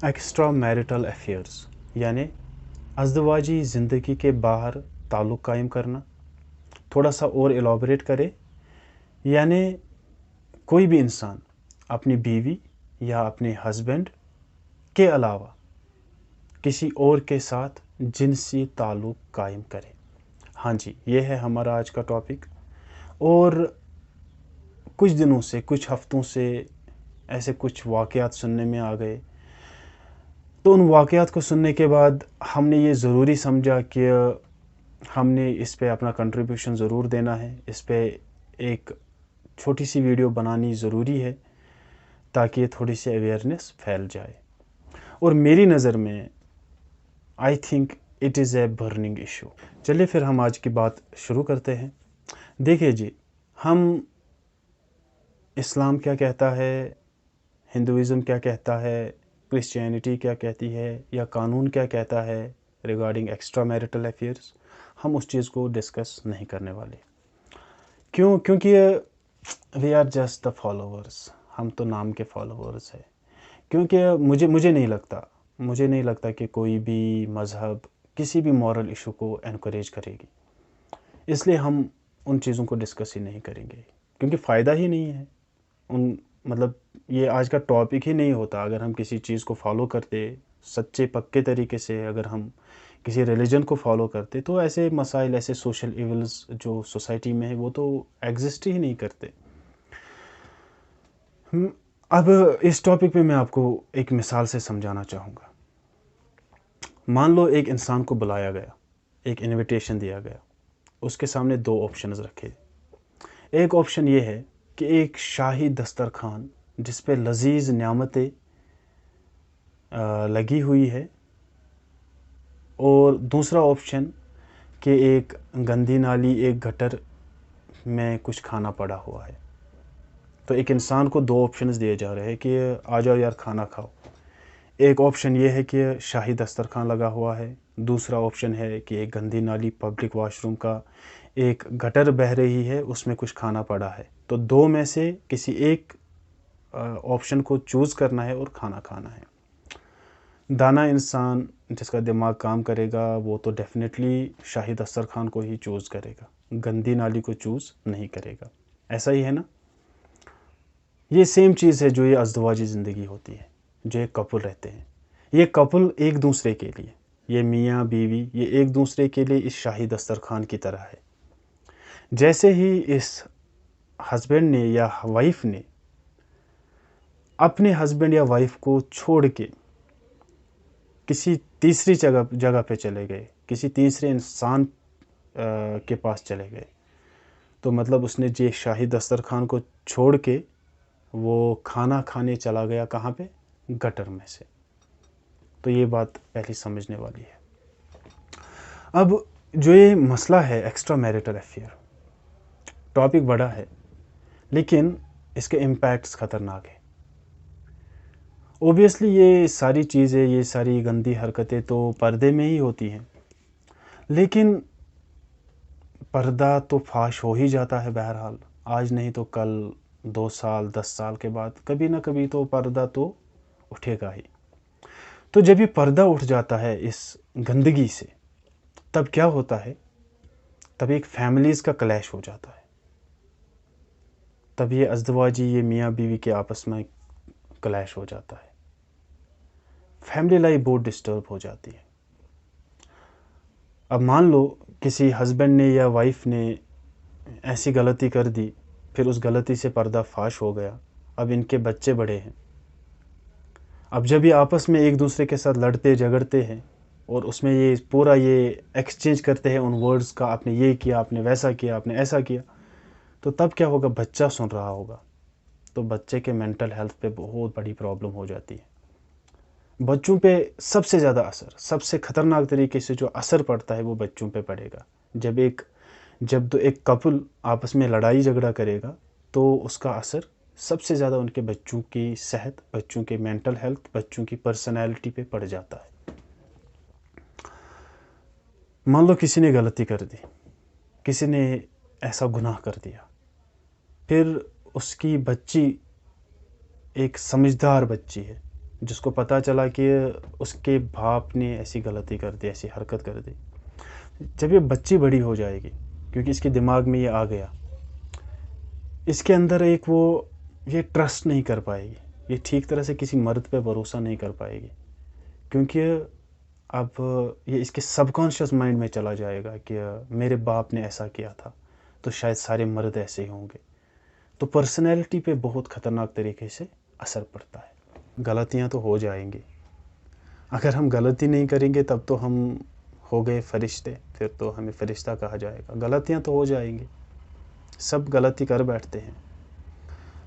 Extra marital affairs یعنی ازدواجی زندگی کے باہر تعلق قائم کرنا. تھوڑا سا اور ایلابریٹ کرے یعنی کوئی بھی انسان اپنی بیوی یا اپنے ہسبینڈ کے علاوہ کسی اور کے ساتھ جنسی تعلق قائم کرے. ہاں جی، یہ ہے ہمارا آج کا ٹاپک. اور کچھ دنوں سے کچھ ہفتوں سے ایسے کچھ واقعات سننے میں آ گئے، تو ان واقعات کو سننے کے بعد ہم نے یہ ضروری سمجھا کہ ہم نے اس پہ اپنا کنٹریبیوشن ضرور دینا ہے. اس پہ ایک چھوٹی سی ویڈیو بنانی ضروری ہے تاکہ یہ تھوڑی سی اویئرنیس پھیل جائے. اور میری نظر میں I think it is a burning issue. چلیے پھر ہم آج کی بات شروع کرتے ہیں. دیکھیے جی، ہم اسلام کیا کہتا ہے، ہندوازم کیا کہتا ہے، کرسچینٹی کیا کہتی ہے، یا قانون کیا کہتا ہے ریگارڈنگ ایکسٹرا میرٹل افیئرس، ہم اس چیز کو ڈسکس نہیں کرنے والے. کیونکہ we are just the followers. ہم تو نام کے فالوورس ہیں. کیونکہ مجھے نہیں لگتا کہ کوئی بھی مذہب کسی بھی مورل ایشو کو انکریج کرے گی. اس لیے ہم ان چیزوں کو ڈسکس ہی نہیں کریں گے، کیونکہ فائدہ ہی نہیں ہے. مطلب یہ آج کا ٹاپک ہی نہیں ہوتا اگر ہم کسی چیز کو فالو کرتے سچے پکے طریقے سے. اگر ہم کسی ریلیجن کو فالو کرتے تو ایسے مسائل، ایسے سوشل ایولز جو سوسائٹی میں ہے وہ تو ایگزسٹ ہی نہیں کرتے. اب اس ٹاپک پہ میں آپ کو ایک مثال سے سمجھانا چاہوں گا. مان لو ایک انسان کو بلایا گیا، ایک انویٹیشن دیا گیا، اس کے سامنے دو آپشنز رکھے. ایک آپشن یہ ہے کہ ایک شاہی دسترخوان جس پہ لذیذ نعمتیں لگی ہوئی ہے، اور دوسرا آپشن کہ ایک گندی نالی، ایک گٹر میں کچھ کھانا پڑا ہوا ہے. تو ایک انسان کو دو آپشنز دیے جا رہے ہیں کہ آ جاؤ یار کھانا کھاؤ. ایک آپشن یہ ہے کہ شاہی دسترخوان لگا ہوا ہے، دوسرا آپشن ہے کہ ایک گندی نالی، پبلک واش روم کا ایک گٹر بہہ رہی ہے، اس میں کچھ کھانا پڑا ہے. تو دو میں سے کسی ایک آپشن کو چوز کرنا ہے اور کھانا کھانا ہے. دانا انسان جس کا دماغ کام کرے گا وہ تو ڈیفینیٹلی شاہی دسترخوان کو ہی چوز کرے گا، گندی نالی کو چوز نہیں کرے گا. ایسا ہی ہے نا؟ یہ سیم چیز ہے جو یہ ازدواجی زندگی ہوتی ہے، جو ایک کپل رہتے ہیں. یہ کپل ایک دوسرے کے لیے، یہ میاں بیوی، یہ ایک دوسرے کے لیے اس شاہی دسترخوان کی طرح ہے. جیسے ہی اس ہسبینڈ نے یا وائف نے اپنے ہسبینڈ یا وائف کو چھوڑ کے کسی تیسری جگہ پہ چلے گئے، کسی تیسرے انسان کے پاس چلے گئے، تو مطلب اس نے جو شاہی دسترخوان کو چھوڑ کے وہ کھانا کھانے چلا گیا کہاں پہ؟ گٹر میں سے. تو یہ بات پہلی سمجھنے والی ہے. اب جو یہ مسئلہ ہے ایکسٹرا میرٹل افیئر، ٹاپک بڑا ہے لیکن اس کے امپیکٹس خطرناک ہیں. اوبیسلی یہ ساری چیزیں، یہ ساری گندی حرکتیں تو پردے میں ہی ہوتی ہیں، لیکن پردہ تو فاش ہو ہی جاتا ہے بہرحال. آج نہیں تو کل، 2 سال 10 سال کے بعد کبھی نہ کبھی تو پردہ تو اٹھے گا ہی. تو جب یہ پردہ اٹھ جاتا ہے اس گندگی سے، تب کیا ہوتا ہے؟ تب ایک فیملیز کا کلیش ہو جاتا ہے. تب یہ ازدواجی، یہ میاں بیوی کے آپس میں کلیش ہو جاتا ہے. فیملی لائف بہت ڈسٹرب ہو جاتی ہے. اب مان لو کسی ہسبینڈ نے یا وائف نے ایسی غلطی کر دی، پھر اس غلطی سے پردہ فاش ہو گیا. اب ان کے بچے بڑے ہیں. اب جب یہ آپس میں ایک دوسرے کے ساتھ لڑتے جھگڑتے ہیں اور اس میں یہ پورا یہ ایکسچینج کرتے ہیں ان ورڈز کا، آپ نے یہ کیا، آپ نے ویسا کیا، آپ نے ایسا کیا، تو تب کیا ہوگا؟ بچہ سن رہا ہوگا تو بچے کے مینٹل ہیلتھ پہ بہت بڑی پرابلم ہو جاتی ہے. بچوں پہ سب سے زیادہ اثر، سب سے خطرناک طریقے سے جو اثر پڑتا ہے وہ بچوں پہ پڑے گا. جب تو ایک کپل آپس میں لڑائی جھگڑا کرے گا تو اس کا اثر سب سے زیادہ ان کے بچوں کی صحت، بچوں کے مینٹل ہیلتھ، بچوں کی پرسنالٹی پہ پڑ جاتا ہے. مان لو کسی نے غلطی کر دی، کسی نے ایسا گناہ کر دیا، پھر اس کی بچی ایک سمجھدار بچی ہے جس کو پتہ چلا کہ اس کے باپ نے ایسی غلطی کر دی، ایسی حرکت کر دی، جب یہ بچی بڑی ہو جائے گی، کیونکہ اس کے دماغ میں یہ آ گیا، اس کے اندر ایک یہ ٹرسٹ نہیں کر پائے گی، یہ ٹھیک طرح سے کسی مرد پہ بھروسہ نہیں کر پائے گی، کیونکہ اب یہ اس کے سب کانشیس مائنڈ میں چلا جائے گا کہ میرے باپ نے ایسا کیا تھا تو شاید سارے مرد ایسے ہی ہوں گے. تو پرسنالٹی پہ بہت خطرناک طریقے سے اثر پڑتا ہے. غلطیاں تو ہو جائیں گی، اگر ہم غلطی نہیں کریں گے تب تو ہم ہو گئے فرشتے، پھر تو ہمیں فرشتہ کہا جائے گا. غلطیاں تو ہو جائیں گی، سب غلطی کر بیٹھتے ہیں،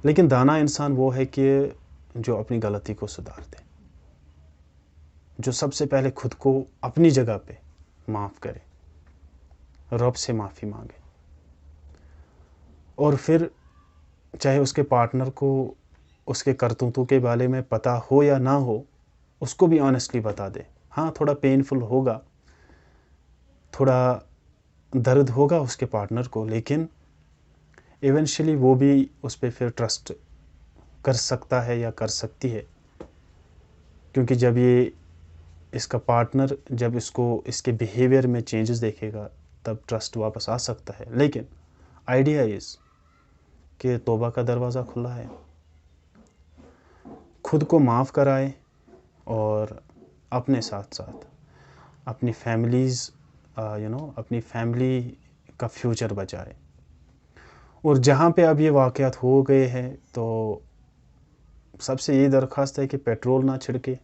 لیکن دانا انسان وہ ہے کہ جو اپنی غلطی کو سدھار دے، جو سب سے پہلے خود کو اپنی جگہ پہ معاف کرے، رب سے معافی مانگے، اور پھر چاہے اس کے پارٹنر کو اس کے کرتوتوں کے بارے میں پتہ ہو یا نہ ہو، اس کو بھی آنیسٹلی بتا دے. ہاں تھوڑا پینفل ہوگا، تھوڑا درد ہوگا اس کے پارٹنر کو، لیکن ایونچولی وہ بھی اس پہ پھر ٹرسٹ کر سکتا ہے یا کر سکتی ہے، کیونکہ جب یہ اس کا پارٹنر جب اس کو اس کے بیہیویئر میں چینجز دیکھے گا تب ٹرسٹ واپس آ سکتا ہے. لیکن آئیڈیا از کہ توبہ کا دروازہ کھلا ہے، خود کو معاف کرائے اور اپنے ساتھ ساتھ اپنی فیملیز اپنی فیملی کا فیوچر بچائے. اور جہاں پہ اب یہ واقعات ہو گئے ہیں تو سب سے یہ درخواست ہے کہ پیٹرول نہ چھڑکے،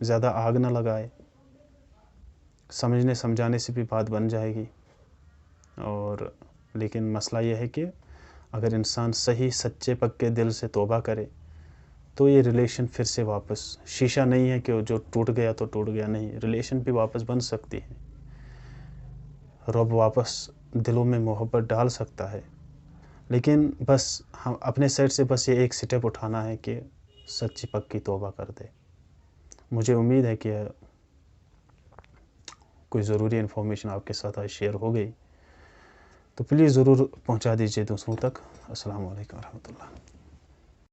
زیادہ آگ نہ لگائے، سمجھنے سمجھانے سے بھی بات بن جائے گی. اور لیکن مسئلہ یہ ہے کہ اگر انسان صحیح سچے پکے دل سے توبہ کرے تو یہ ریلیشن پھر سے واپس، شیشہ نہیں ہے کہ جو ٹوٹ گیا تو ٹوٹ گیا، نہیں، ریلیشن بھی واپس بن سکتی ہے. رب واپس دلوں میں محبت ڈال سکتا ہے، لیکن بس ہم اپنے سائڈ سے بس یہ ایک سٹیپ اٹھانا ہے کہ سچی پکی توبہ کر دے. مجھے امید ہے کہ کوئی ضروری انفارمیشن آپ کے ساتھ آج شیئر ہو گئی، تو پلیز ضرور پہنچا دیجیے دوسروں تک. السلام علیکم ورحمۃ اللہ.